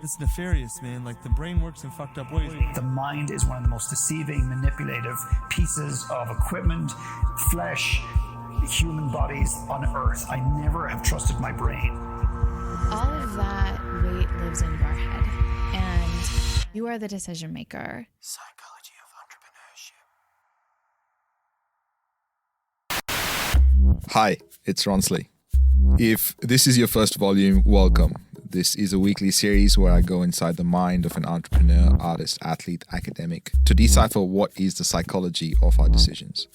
It's nefarious, man. Like, the brain works in fucked up ways. The mind is one of the most deceiving, manipulative pieces of equipment, flesh, human bodies on earth. I never have trusted my brain. All of that weight lives in your head, and you are the decision maker. Psychology of Entrepreneurship. Hi, it's Ronsley. If this is your first volume, welcome. This is a weekly series where I go inside the mind of an entrepreneur, artist, athlete, academic to decipher what is the psychology of our decisions.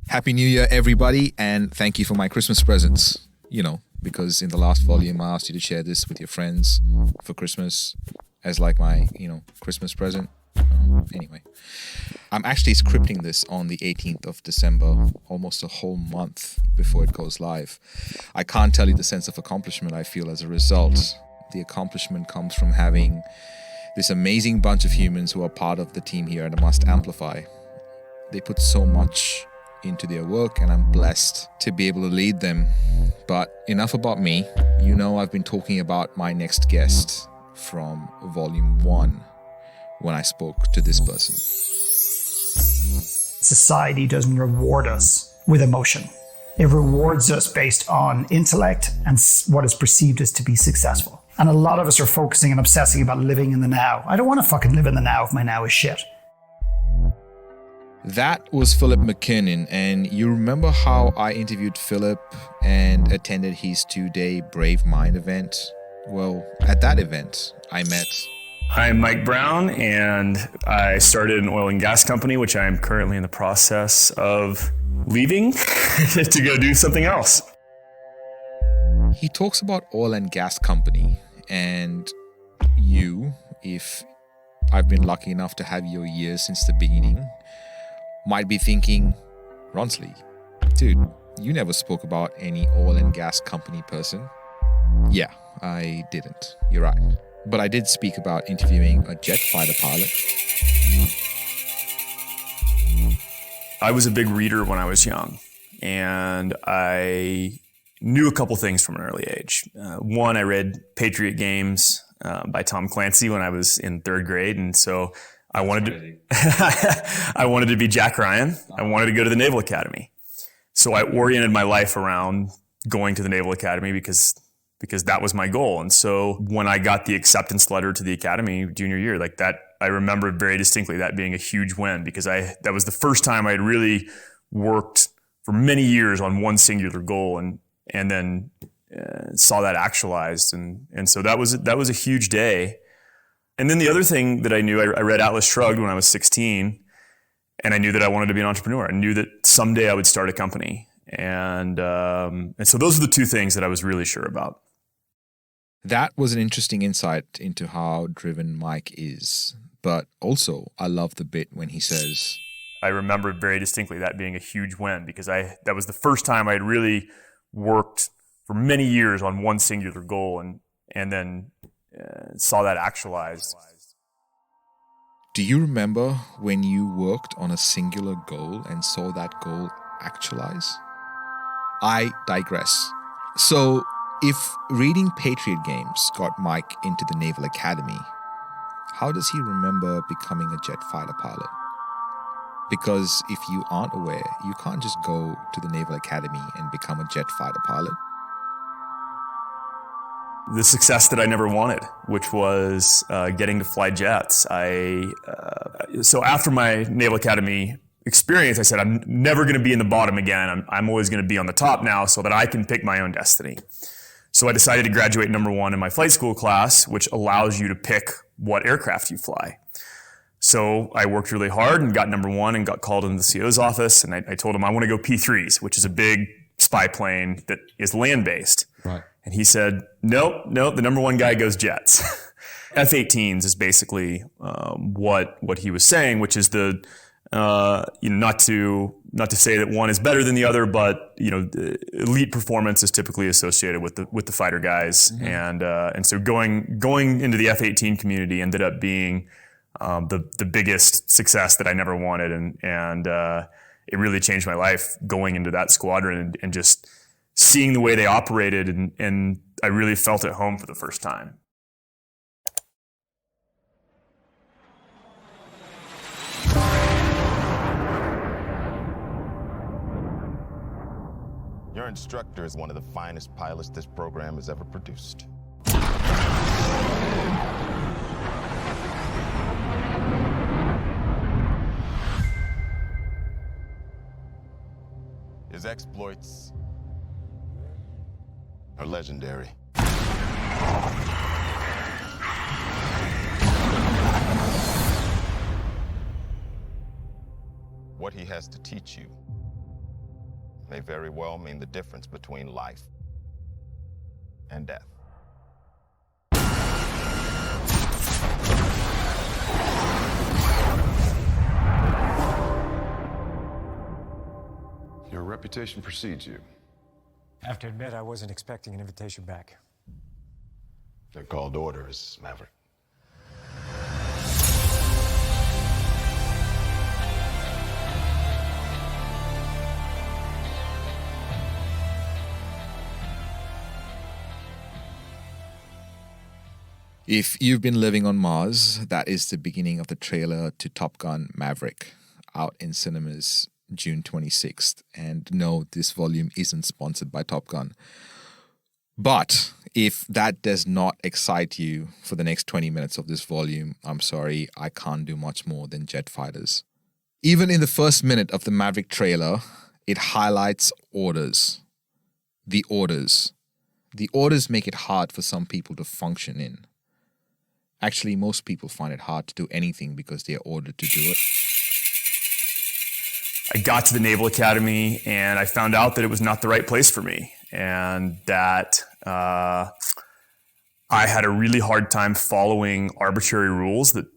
Happy New Year, everybody, and thank you for my Christmas presents. You know, because in the last volume, I asked you to share this with your friends for Christmas as like my, Christmas present. Anyway, I'm actually scripting this on the 18th of December, almost a whole month before it goes live. I can't tell you the sense of accomplishment I feel as a result. The accomplishment comes from having this amazing bunch of humans who are part of the team here at Must Amplify. They put so much into their work, and I'm blessed to be able to lead them. But enough about me. You know, I've been talking about my next guest from volume 1 when I spoke to this person. Society doesn't reward us with emotion. It rewards us based on intellect and what is perceived as to be successful. And a lot of us are focusing and obsessing about living in the now. I don't want to fucking live in the now if my now is shit. That was Philip McKinnon, and you remember how I interviewed Philip and attended his 2-day Brave Mind event? Well, at that event, I met... I'm Mike Brown, and I started an oil and gas company, which I am currently in the process of leaving to go do something else. He talks about oil and gas company, and you, if I've been lucky enough to have your ears since the beginning, might be thinking, Ronsley, dude, you never spoke about any oil and gas company person. Yeah, I didn't. You're right. But I did speak about interviewing a jet fighter pilot. I was a big reader when I was young, and I knew a couple things from an early age. One, I read Patriot Games by Tom Clancy when I was in 3rd grade, and so I wanted to be Jack Ryan. I wanted to go to the Naval Academy. So I oriented my life around going to the Naval Academy because that was my goal. And so when I got the acceptance letter to the academy junior year, like that, I remember very distinctly that being a huge win, because that was the first time I had really worked for many years on one singular goal and then saw that actualized. And so that was a huge day. And then the other thing that I knew, I read Atlas Shrugged when I was 16, and I knew that I wanted to be an entrepreneur. I knew that someday I would start a company. And so those are the two things that I was really sure about. That was an interesting insight into how driven Mike is. But also, I love the bit when he says... I remember very distinctly that being a huge win, because that was the first time I had really worked for many years on one singular goal and then saw that actualized. Do you remember when you worked on a singular goal and saw that goal actualize? I digress. So, if reading Patriot Games got Mike into the Naval Academy, how does he remember becoming a jet fighter pilot? Because if you aren't aware, you can't just go to the Naval Academy and become a jet fighter pilot. The success that I never wanted, which was getting to fly jets. So after my Naval Academy experience, I said, I'm never going to be in the bottom again. I'm always going to be on the top now so that I can pick my own destiny. So I decided to graduate number 1 in my flight school class, which allows you to pick what aircraft you fly. So I worked really hard and got number 1 and got called into the CO's office. And I told him I want to go P3s, which is a big spy plane that is land-based. Right. And he said, nope, the number 1 guy goes jets. F-18s is basically what he was saying, which is not to say that one is better than the other, but the elite performance is typically associated with the fighter guys, mm-hmm. and so going into the F-18 community ended up being the biggest success that I never wanted, and it really changed my life going into that squadron and just seeing the way they operated, and I really felt at home for the first time. Your instructor is one of the finest pilots this program has ever produced. His exploits are legendary. What he has to teach you may very well mean the difference between life and death. Your reputation precedes you. I have to admit, I wasn't expecting an invitation back. They're called orders, Maverick. If you've been living on Mars, that is the beginning of the trailer to Top Gun Maverick, out in cinemas June 26th. And no, this volume isn't sponsored by Top Gun. But if that does not excite you for the next 20 minutes of this volume, I'm sorry, I can't do much more than jet fighters. Even in the first minute of the Maverick trailer, it highlights orders. The orders. The orders make it hard for some people to function in. Actually, most people find it hard to do anything because they are ordered to do it. I got to the Naval Academy and I found out that it was not the right place for me, and that I had a really hard time following arbitrary rules that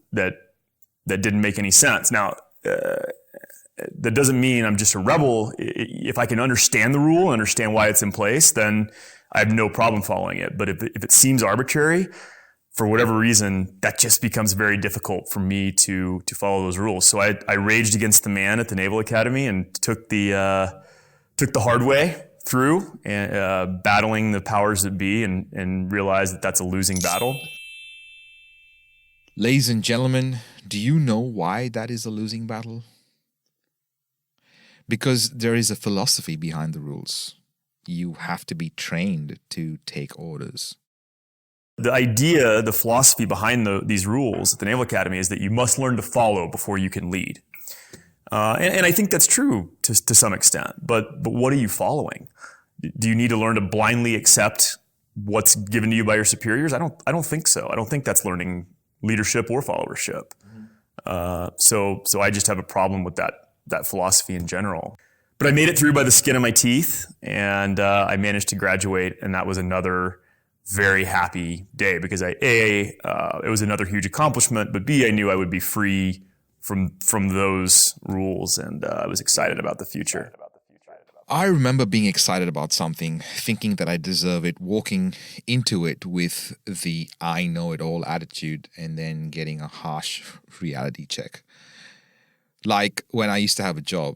didn't make any sense. Now, that doesn't mean I'm just a rebel. If I can understand the rule, understand why it's in place, then I have no problem following it. But if it seems arbitrary, for whatever reason, that just becomes very difficult for me to follow those rules. So I raged against the man at the Naval Academy and took the hard way through, battling the powers that be, and realized that that's a losing battle. Ladies and gentlemen, do you know why that is a losing battle? Because there is a philosophy behind the rules. You have to be trained to take orders. The idea, the philosophy behind these rules at the Naval Academy is that you must learn to follow before you can lead. And I think that's true to some extent, but what are you following? Do you need to learn to blindly accept what's given to you by your superiors? I don't think so. I don't think that's learning leadership or followership. So I just have a problem with that philosophy in general. But I made it through by the skin of my teeth, and I managed to graduate, and that was another very happy day because it was another huge accomplishment, but B, I knew I would be free from those rules, and I was excited about the future. I remember being excited about something, thinking that I deserve it, walking into it with the I know it all attitude, and then getting a harsh reality check. Like when I used to have a job,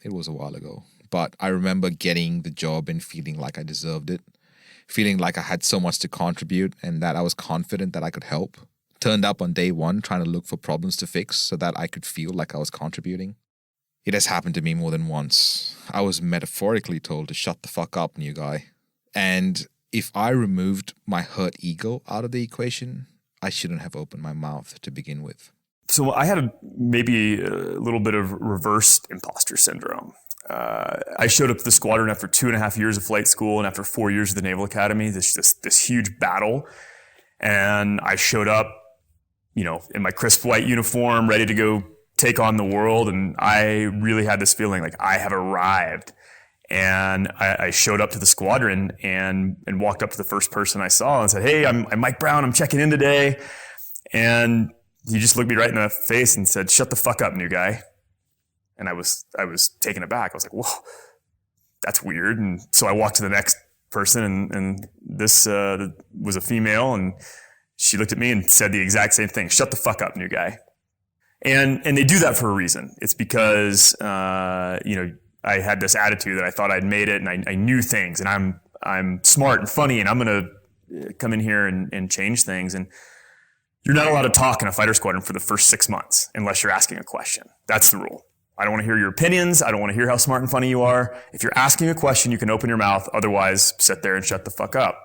it was a while ago, but I remember getting the job and feeling like I deserved it. Feeling like I had so much to contribute and that I was confident that I could help. Turned up on day one trying to look for problems to fix so that I could feel like I was contributing. It has happened to me more than once. I was metaphorically told to shut the fuck up, new guy. And if I removed my hurt ego out of the equation, I shouldn't have opened my mouth to begin with. So I had maybe a little bit of reversed imposter syndrome. I showed up to the squadron after 2.5 years of flight school and after 4 years of the Naval Academy, this huge battle. And I showed up, in my crisp white uniform, ready to go take on the world. And I really had this feeling like I have arrived. And I showed up to the squadron and walked up to the first person I saw and said, "Hey, I'm Mike Brown. I'm checking in today." And he just looked me right in the face and said, "Shut the fuck up, new guy." And I was taken aback. I was like, "Whoa, that's weird." And so I walked to the next person, and this was a female, and she looked at me and said the exact same thing: "Shut the fuck up, new guy." And they do that for a reason. It's because I had this attitude that I thought I'd made it, and I knew things, and I'm smart and funny, and I'm gonna come in here and change things. And you're not allowed to talk in a fighter squadron for the first 6 months unless you're asking a question. That's the rule. I don't want to hear your opinions. I don't want to hear how smart and funny you are. If you're asking a question, you can open your mouth. Otherwise, sit there and shut the fuck up.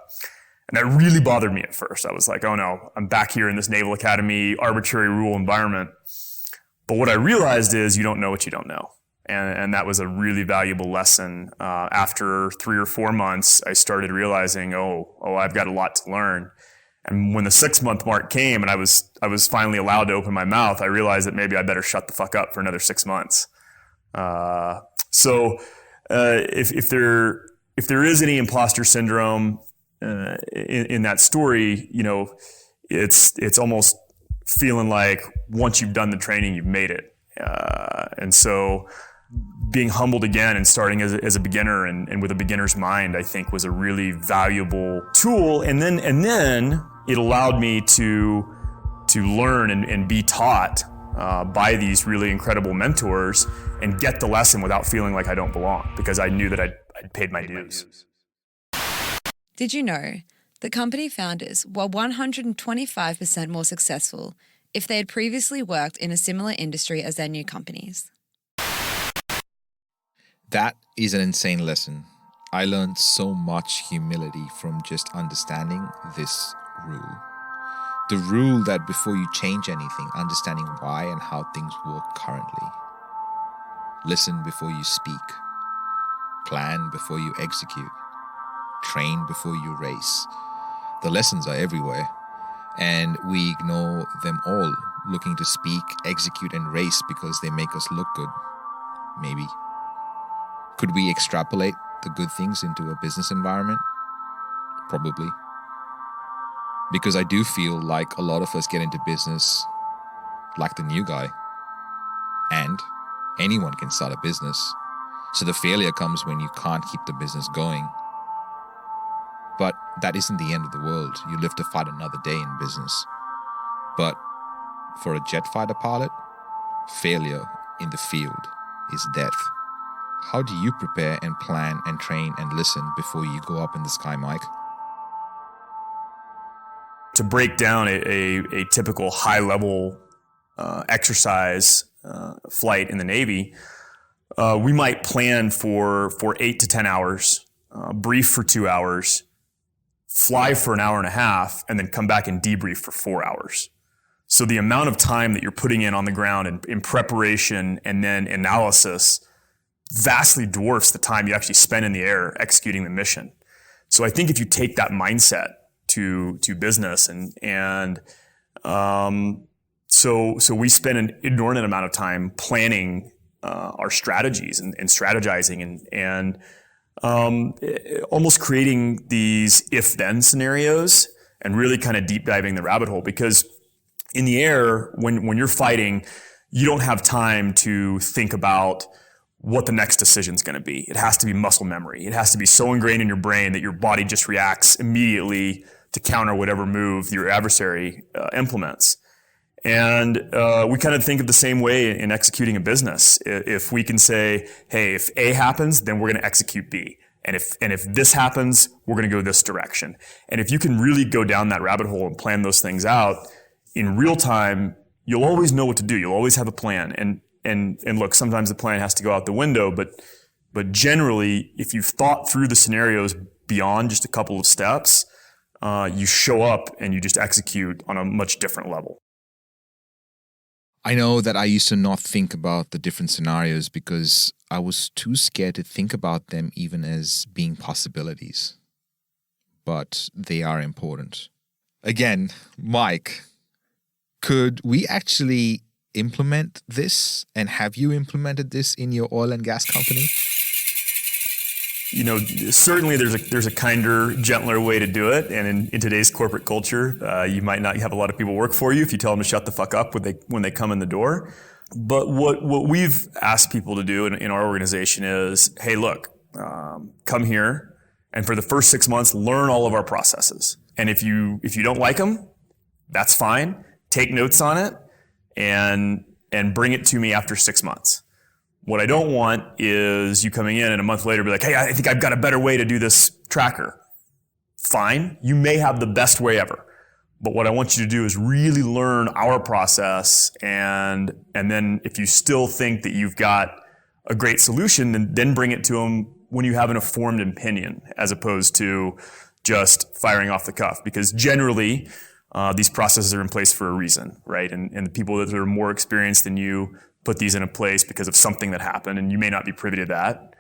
And that really bothered me at first. I was like, oh no, I'm back here in this Naval Academy arbitrary rule environment. But what I realized is you don't know what you don't know. And that was a really valuable lesson. After 3 or 4 months, I started realizing, I've got a lot to learn. And when the 6-month mark came and I was finally allowed to open my mouth, I realized that maybe I better shut the fuck up for another 6 months. If there is any imposter syndrome in that story, it's almost feeling like once you've done the training, you've made it. And so being humbled again and starting as a beginner and with a beginner's mind, I think was a really valuable tool. And then it allowed me to learn and be taught by these really incredible mentors and get the lesson without feeling like I don't belong, because I knew that I'd paid my dues. Did you know that company founders were 125% more successful if they had previously worked in a similar industry as their new companies? That is an insane lesson. I learned so much humility from just understanding this rule. The rule that before you change anything, understanding why and how things work currently. Listen before you speak. Plan before you execute. Train before you race. The lessons are everywhere, and we ignore them all, looking to speak, execute, and race because they make us look good. Maybe. Could we extrapolate the good things into a business environment? Probably. Because I do feel like a lot of us get into business like the new guy. And anyone can start a business. So the failure comes when you can't keep the business going. But that isn't the end of the world. You live to fight another day in business. But for a jet fighter pilot, failure in the field is death. How do you prepare and plan and train and listen before you go up in the sky, Mike? To break down a typical high-level exercise flight in the Navy, we might plan for 8 to 10 hours, brief for 2 hours, fly for an hour and a half, and then come back and debrief for 4 hours. So the amount of time that you're putting in on the ground in preparation and then analysis vastly dwarfs the time you actually spend in the air executing the mission. So I think if you take that mindset to business so we spend an inordinate amount of time planning our strategies and strategizing and almost creating these if-then scenarios and really kind of deep diving the rabbit hole, because in the air, when you're fighting, you don't have time to think about what the next decision is going to be. It has to be muscle memory. It has to be so ingrained in your brain that your body just reacts immediately to counter whatever move your adversary implements. And we kind of think of the same way in executing a business. If we can say, hey, if A happens, then we're going to execute B. And if this happens, we're going to go this direction. And if you can really go down that rabbit hole and plan those things out in real time, you'll always know what to do. You'll always have a plan. And look, sometimes the plan has to go out the window, but generally, if you've thought through the scenarios beyond just a couple of steps, you show up and you just execute on a much different level. I know that I used to not think about the different scenarios because I was too scared to think about them even as being possibilities. But they are important. Again, Mike, could we actually implement this, and have you implemented this in your oil and gas company? Certainly there's a kinder, gentler way to do it. And in today's corporate culture, you might not have a lot of people work for you if you tell them to shut the fuck up when they come in the door. But what we've asked people to do in our organization is, hey, look, come here, and for the first 6 months, learn all of our processes. And if you don't like them, that's fine. Take notes on it and bring it to me after 6 months. What I don't want is you coming in and a month later be like, hey, I think I've got a better way to do this tracker. Fine. You may have the best way ever. But what I want you to do is really learn our process, and then if you still think that you've got a great solution, then bring it to them when you have an informed opinion, as opposed to just firing off the cuff. Because generally, these processes are in place for a reason, right? And the people that are more experienced than you put these into place because of something that happened, and you may not be privy to that.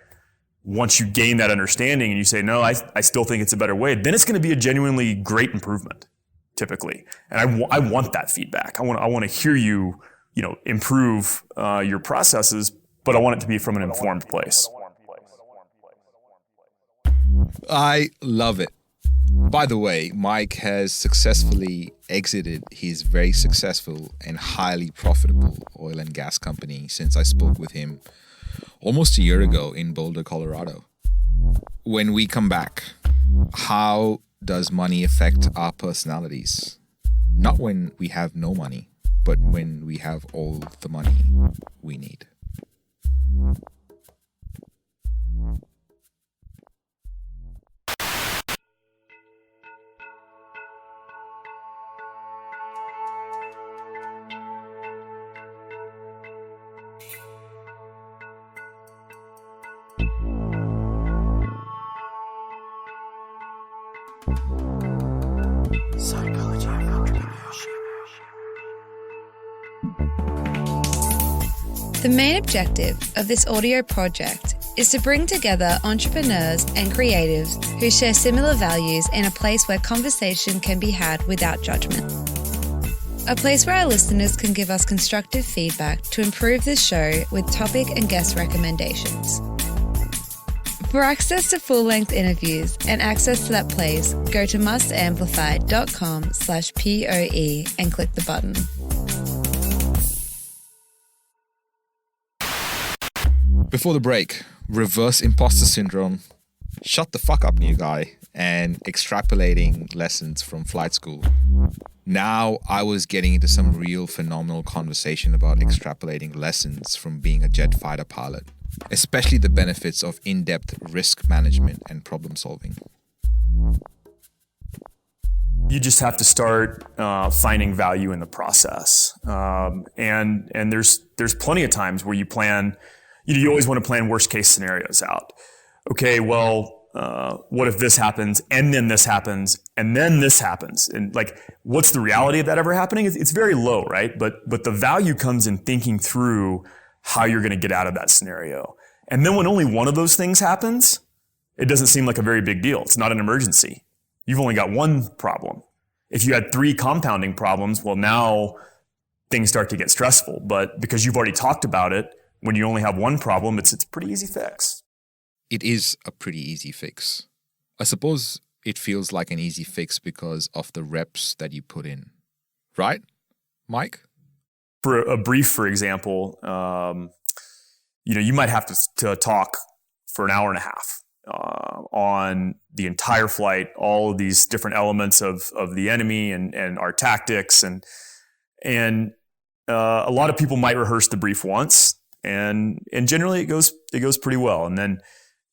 Once you gain that understanding and you say, no, I still think it's a better way, then it's going to be a genuinely great improvement, typically. And I want that feedback. I want to hear you, improve your processes, but I want it to be from an informed place. I love it. By the way, Mike has successfully exited his very successful and highly profitable oil and gas company since I spoke with him almost a year ago in Boulder, Colorado. When we come back, how does money affect our personalities? Not when we have no money, but when we have all the money we need. Psychology of Entrepreneurship. The main objective of this audio project is to bring together entrepreneurs and creatives who share similar values in a place where conversation can be had without judgment. A place where our listeners can give us constructive feedback to improve this show with topic and guest recommendations. For access to full-length interviews and access to that place, go to mustamplify.com/POE and click the button. Before the break, reverse imposter syndrome, shut the fuck up, new guy, and extrapolating lessons from flight school. Now I was getting into some real phenomenal conversation about extrapolating lessons from being a jet fighter pilot, especially the benefits of in-depth risk management and problem solving. You just have to start finding value in the process, and there's plenty of times where you plan. You always want to plan worst case scenarios out. Okay, well, what if this happens, and then this happens, and then this happens? And what's the reality of that ever happening? It's very low, right? But the value comes in thinking through how you're going to get out of that scenario. And then when only one of those things happens, it doesn't seem like a very big deal. It's not an emergency. You've only got one problem. If you had 3 compounding problems, well, now things start to get stressful. But because you've already talked about it, when you only have one problem, it's a pretty easy fix. It is a pretty easy fix. I suppose it feels like an easy fix because of the reps that you put in. Right, Mike? For a brief, for example, you might have to talk for an hour and a half on the entire flight, all of these different elements of the enemy and our tactics. And a lot of people might rehearse the brief once, and generally it goes pretty well. And then,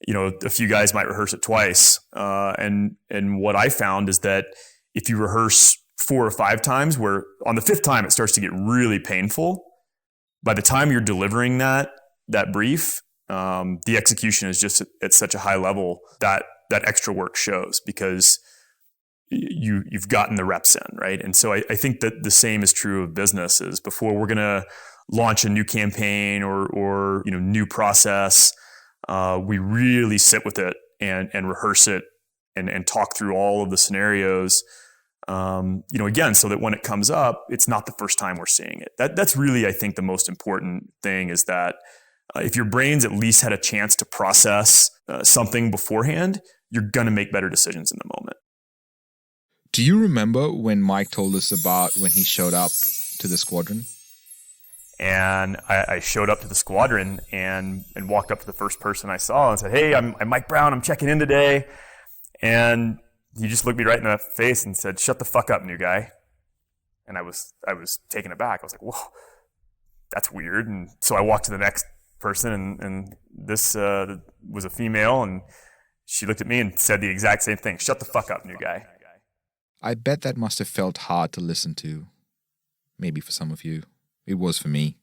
a few guys might rehearse it twice. And what I found is that if you rehearse 4 or 5 times, where on the 5th time it starts to get really painful, by the time you're delivering that brief, the execution is just at such a high level that extra work shows because you've gotten the reps in, right? And so I think that the same is true of businesses. Before we're going to launch a new campaign or new process, we really sit with it and rehearse it and talk through all of the scenarios, again, so that when it comes up, it's not the first time we're seeing it. That's really, I think, the most important thing is that if your brain's at least had a chance to process something beforehand, you're going to make better decisions in the moment. Do you remember when Mike told us about when he showed up to the squadron? And I showed up to the squadron and walked up to the first person I saw and said, "Hey, I'm Mike Brown. I'm checking in today." And he just looked me right in the face and said, "Shut the fuck up, new guy." And I was taken aback. I was like, "Whoa, that's weird." And so I walked to the next person, and this was a female, and she looked at me and said the exact same thing: "Shut the fuck up, new guy." I bet that must have felt hard to listen to. Maybe for some of you. It was for me.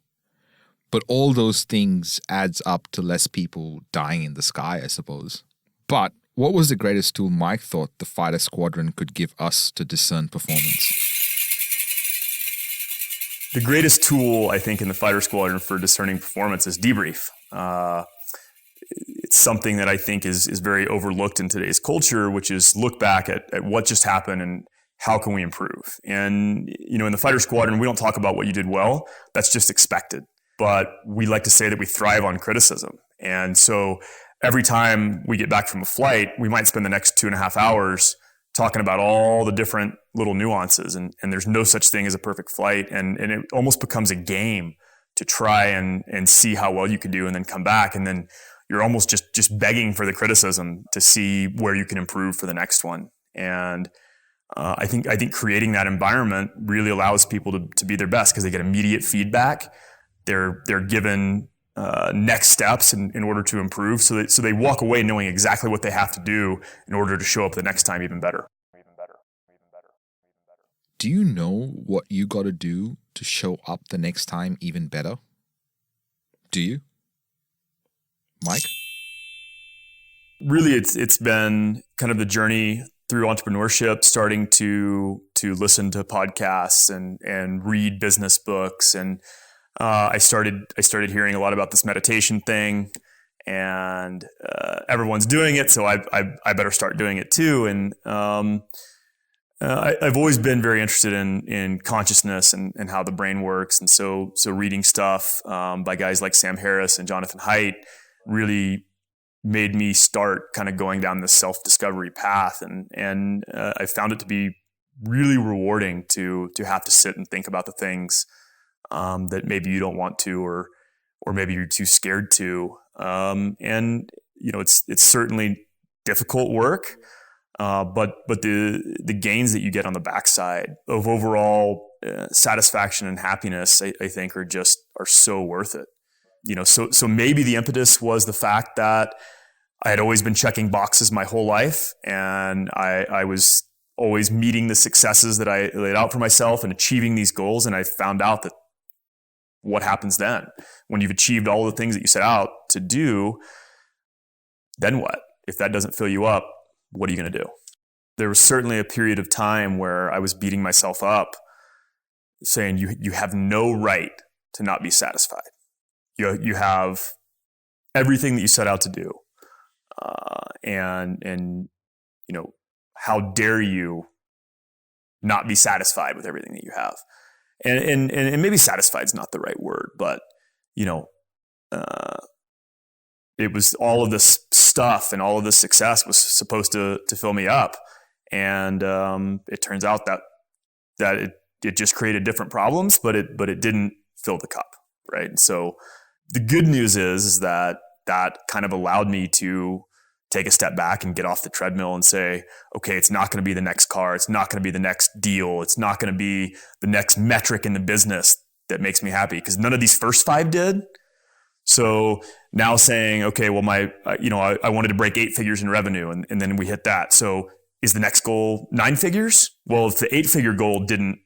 But all those things adds up to less people dying in the sky, I suppose. But what was the greatest tool Mike thought the fighter squadron could give us to discern performance? The greatest tool, I think, in the fighter squadron for discerning performance is debrief. It's something that I think is very overlooked in today's culture, which is look back at what just happened and how can we improve. And, in the fighter squadron, we don't talk about what you did well. That's just expected. But we like to say that we thrive on criticism. And so every time we get back from a flight, we might spend the next 2.5 hours talking about all the different little nuances. And there's no such thing as a perfect flight. And it almost becomes a game to try and see how well you can do and then come back. And then you're almost just begging for the criticism to see where you can improve for the next one. And I think creating that environment really allows people to be their best because they get immediate feedback. They're given next steps in order to improve. So they walk away knowing exactly what they have to do in order to show up the next time even better. Do you know what you got to do to show up the next time even better? Do you? Mike? Really, it's been kind of the journey through entrepreneurship, starting to listen to podcasts and read business books. And I started hearing a lot about this meditation thing, and everyone's doing it, so I better start doing it too. And I've always been very interested in consciousness and how the brain works. And so reading stuff by guys like Sam Harris and Jonathan Haidt really made me start kind of going down this self-discovery path. And I found it to be really rewarding to have to sit and think about the things that maybe you don't want to, or maybe you're too scared to. And it's certainly difficult work. But the gains that you get on the backside of overall satisfaction and happiness, I think are so worth it. So maybe the impetus was the fact that I had always been checking boxes my whole life, and I was always meeting the successes that I laid out for myself and achieving these goals. And I found out that what happens then when you've achieved all the things that you set out to do, then what? If that doesn't fill you up, what are you going to do? There was certainly a period of time where I was beating myself up, saying you have no right to not be satisfied. You have everything that you set out to do, and how dare you not be satisfied with everything that you have? And maybe satisfied is not the right word, but it was all of this stuff and all of this success was supposed to fill me up. And it turns out that it just created different problems, but it didn't fill the cup, right? And so the good news is that kind of allowed me to take a step back and get off the treadmill and say, okay, it's not going to be the next car. It's not going to be the next deal. It's not going to be the next metric in the business that makes me happy, because none of these first 5 did. So now saying, okay, well, I wanted to break 8 figures in revenue, and then we hit that. So is the next goal 9 figures? Well, if the 8-figure goal didn't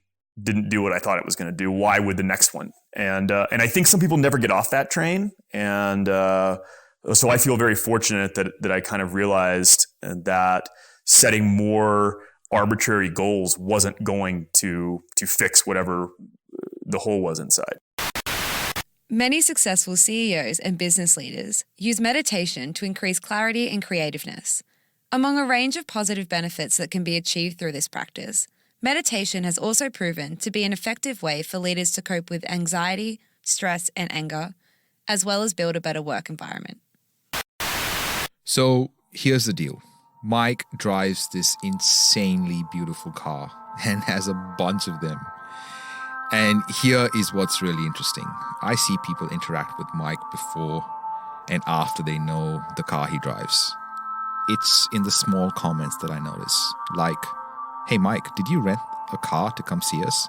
do what I thought it was going to do, why would the next one? And I think some people never get off that train. And so I feel very fortunate that I kind of realized that setting more arbitrary goals wasn't going to fix whatever the hole was inside. Many successful CEOs and business leaders use meditation to increase clarity and creativeness. Among a range of positive benefits that can be achieved through this practice, meditation has also proven to be an effective way for leaders to cope with anxiety, stress, and anger, as well as build a better work environment. So here's the deal. Mike drives this insanely beautiful car and has a bunch of them. And here is what's really interesting. I see people interact with Mike before and after they know the car he drives. It's in the small comments that I notice. Like, hey Mike, did you rent a car to come see us?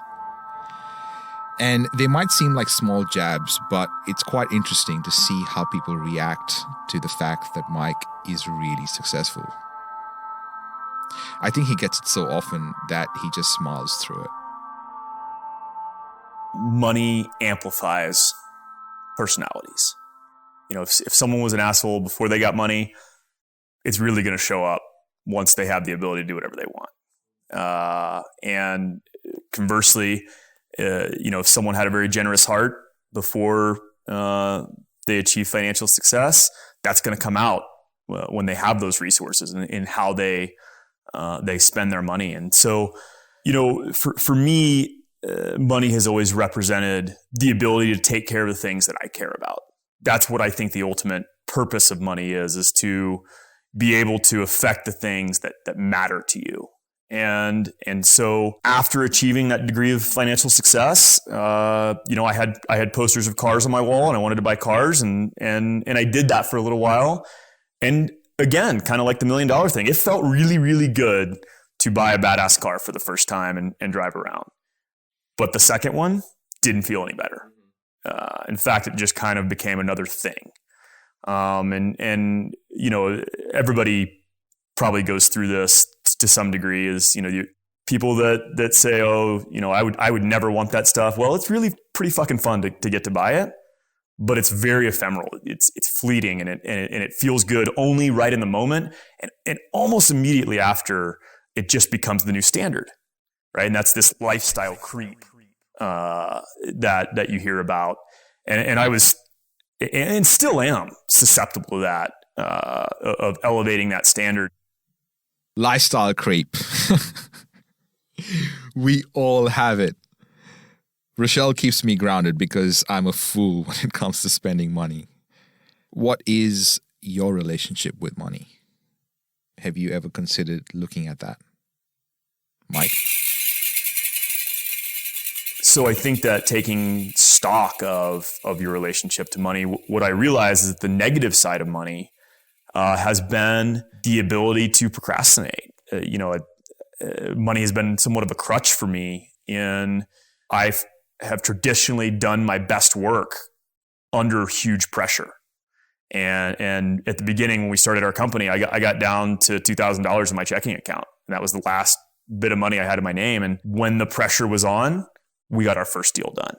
And they might seem like small jabs, but it's quite interesting to see how people react to the fact that Mike is really successful. I think he gets it so often that he just smiles through it. Money amplifies personalities. If someone was an asshole before they got money, it's really going to show up once they have the ability to do whatever they want. And conversely, if someone had a very generous heart before they achieve financial success, that's going to come out when they have those resources and in how they spend their money. And so, for me, money has always represented the ability to take care of the things that I care about. That's what I think the ultimate purpose of money is to be able to affect the things that matter to you. And so after achieving that degree of financial success, I had posters of cars on my wall and I wanted to buy cars and I did that for a little while. And again, kind of like the $1 million thing, it felt really, really good to buy a badass car for the first time and drive around. But the second one didn't feel any better. In fact, it just kind of became another thing. Everybody probably goes through this to some degree is, people that say, I would never want that stuff. Well, it's really pretty fucking fun to get to buy it, but it's very ephemeral. It's fleeting and it feels good only right in the moment. And almost immediately after, it just becomes the new standard, right? And that's this lifestyle creep that you hear about. And I was, and still am susceptible to that, of elevating that standard. Lifestyle creep. We all have it. Rochelle keeps me grounded because I'm a fool when it comes to spending money. What is your relationship with money? Have you ever considered looking at that? Mike? So I think that taking stock of your relationship to money, what I realize is that the negative side of money has been the ability to procrastinate. Money has been somewhat of a crutch for me I have traditionally done my best work under huge pressure. And at the beginning, when we started our company, I got down to $2,000 in my checking account. And that was the last bit of money I had in my name. And when the pressure was on, we got our first deal done.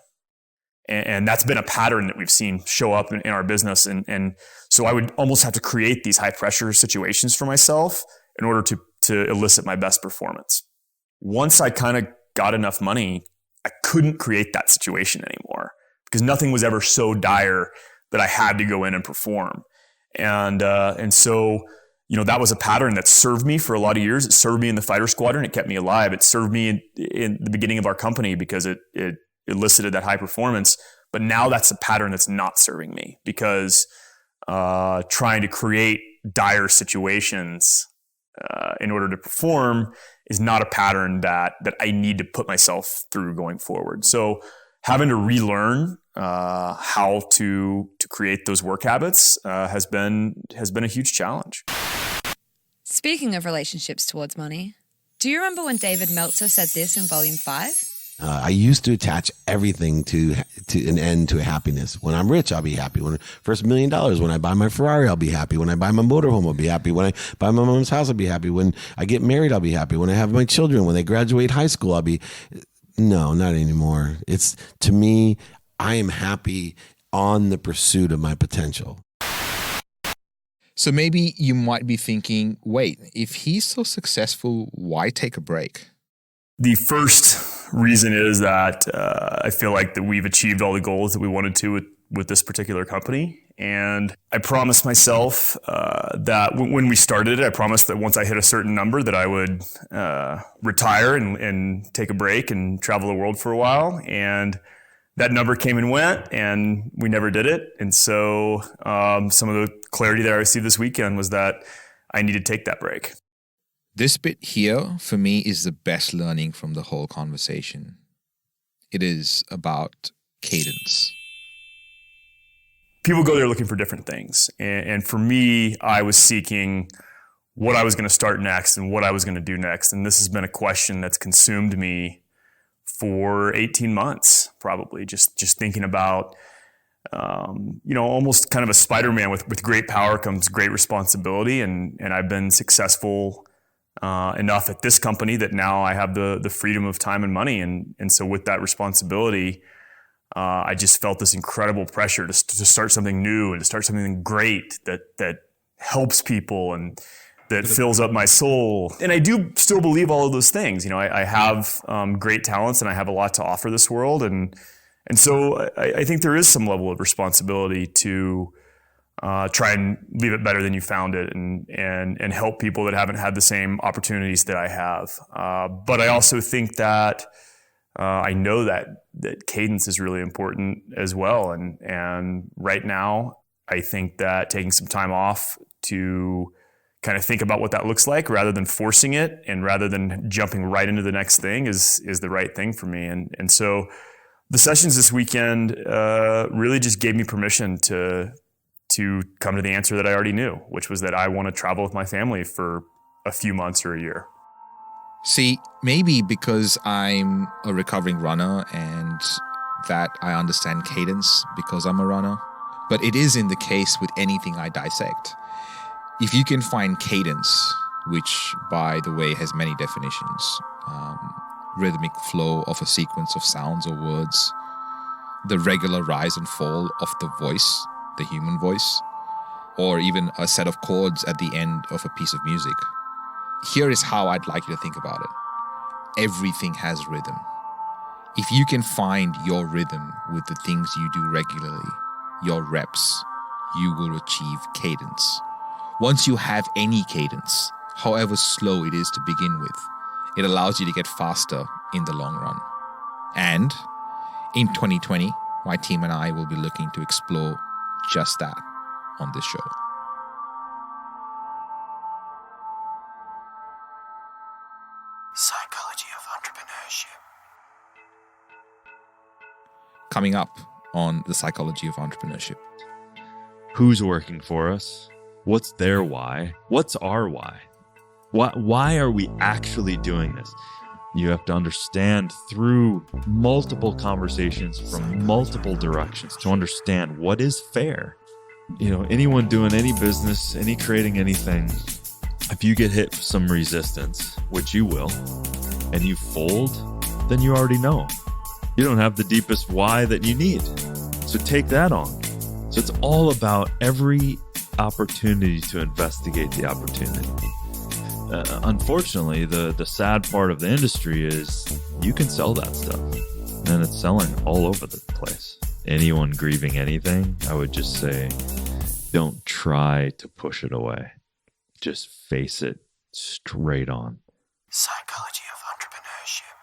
And that's been a pattern that we've seen show up in our business. And so I would almost have to create these high pressure situations for myself in order to elicit my best performance. Once I kind of got enough money, I couldn't create that situation anymore because nothing was ever so dire that I had to go in and perform. And so, that was a pattern that served me for a lot of years. It served me in the fighter squadron. It kept me alive. It served me in the beginning of our company because it elicited that high performance. But now that's a pattern that's not serving me because trying to create dire situations in order to perform is not a pattern that I need to put myself through going forward. So having to relearn how to create those work habits has been a huge challenge. Speaking of relationships towards money, do you remember when David Meltzer said this in Volume 5? I used to attach everything to an end to happiness. When I'm rich, I'll be happy. When first $1 million, when I buy my Ferrari, I'll be happy. When I buy my motorhome, I'll be happy. When I buy my mom's house, I'll be happy. When I get married, I'll be happy. When I have my children, when they graduate high school, I'll be... No, not anymore. It's, to me, I am happy on the pursuit of my potential. So maybe you might be thinking, wait, if he's so successful, why take a break? The first reason is that I feel like that we've achieved all the goals that we wanted to with this particular company. And I promised myself that when we started it, I promised that once I hit a certain number that I would retire and take a break and travel the world for a while. And that number came and went, and we never did it. And so some of the clarity that I received this weekend was that I need to take that break. This bit here, for me, is the best learning from the whole conversation. It is about cadence. People go there looking for different things. And for me, I was seeking what I was going to start next and what I was going to do next. And this has been a question that's consumed me for 18 months, probably, just thinking about, almost kind of a Spider-Man with great power comes great responsibility. And I've been successful enough at this company that now I have the freedom of time and money. And so with that responsibility, I just felt this incredible pressure to start something new and to start something great that helps people and that fills up my soul. And I do still believe all of those things. I have great talents and I have a lot to offer this world. And so I think there is some level of responsibility to try and leave it better than you found it and help people that haven't had the same opportunities that I have. But I also think that I know that cadence is really important as well. And right now, I think that taking some time off to kind of think about what that looks like rather than forcing it and rather than jumping right into the next thing is the right thing for me. And so the sessions this weekend really just gave me permission to come to the answer that I already knew, which was that I want to travel with my family for a few months or a year. See, maybe because I'm a recovering runner and that I understand cadence because I'm a runner, but it isn't the case with anything I dissect. If you can find cadence, which by the way has many definitions, rhythmic flow of a sequence of sounds or words, the regular rise and fall of the voice, the human voice, or even a set of chords at the end of a piece of music. Here is how I'd like you to think about it. Everything has rhythm. If you can find your rhythm with the things you do regularly, your reps, you will achieve cadence. Once you have any cadence, however slow it is to begin with, it allows you to get faster in the long run. And in 2020, my team and I will be looking to explore just that on this show. Psychology of Entrepreneurship. Coming up on the Psychology of Entrepreneurship. Who's working for us? What's their why? What's our why? Why are we actually doing this? You have to understand through multiple conversations from multiple directions to understand what is fair. Anyone doing any business, creating anything, if you get hit with some resistance, which you will, and you fold, then you already know. You don't have the deepest why that you need. So take that on. So it's all about every opportunity to investigate the opportunity. Unfortunately, the sad part of the industry is you can sell that stuff, and it's selling all over the place. Anyone grieving anything, I would just say, don't try to push it away. Just face it straight on. Psychology of Entrepreneurship.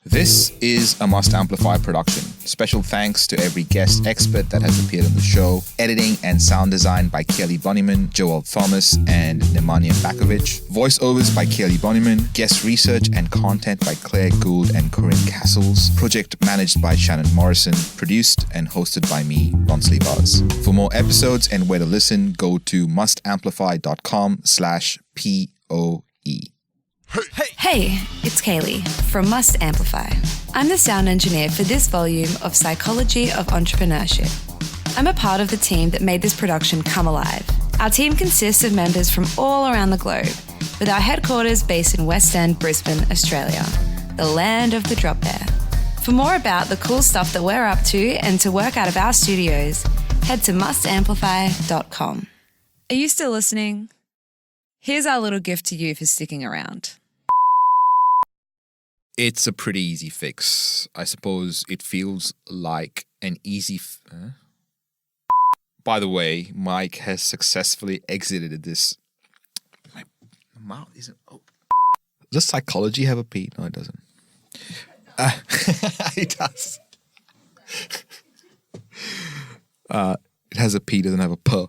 This is a Must Amplify production. Special thanks to every guest expert that has appeared on the show. Editing and sound design by Kelly Bonnyman, Joel Thomas, and Nemanja Bakovic. Voiceovers by Kelly Bonnyman. Guest research and content by Claire Gould and Corinne Castles. Project managed by Shannon Morrison. Produced and hosted by me, Ronsley Vaz. For more episodes and where to listen, go to mustamplify.com/POE. Hey, it's Kaylee from Must Amplify. I'm the sound engineer for this volume of Psychology of Entrepreneurship. I'm a part of the team that made this production come alive. Our team consists of members from all around the globe, with our headquarters based in West End, Brisbane, Australia, the land of the drop bear. For more about the cool stuff that we're up to and to work out of our studios, head to mustamplify.com. Are you still listening? Here's our little gift to you for sticking around. It's a pretty easy fix. I suppose it feels like an easy... By the way, Mike has successfully exited this... My mouth isn't... Oh. Does psychology have a P? No, it doesn't. It does. It has a P, doesn't have a P.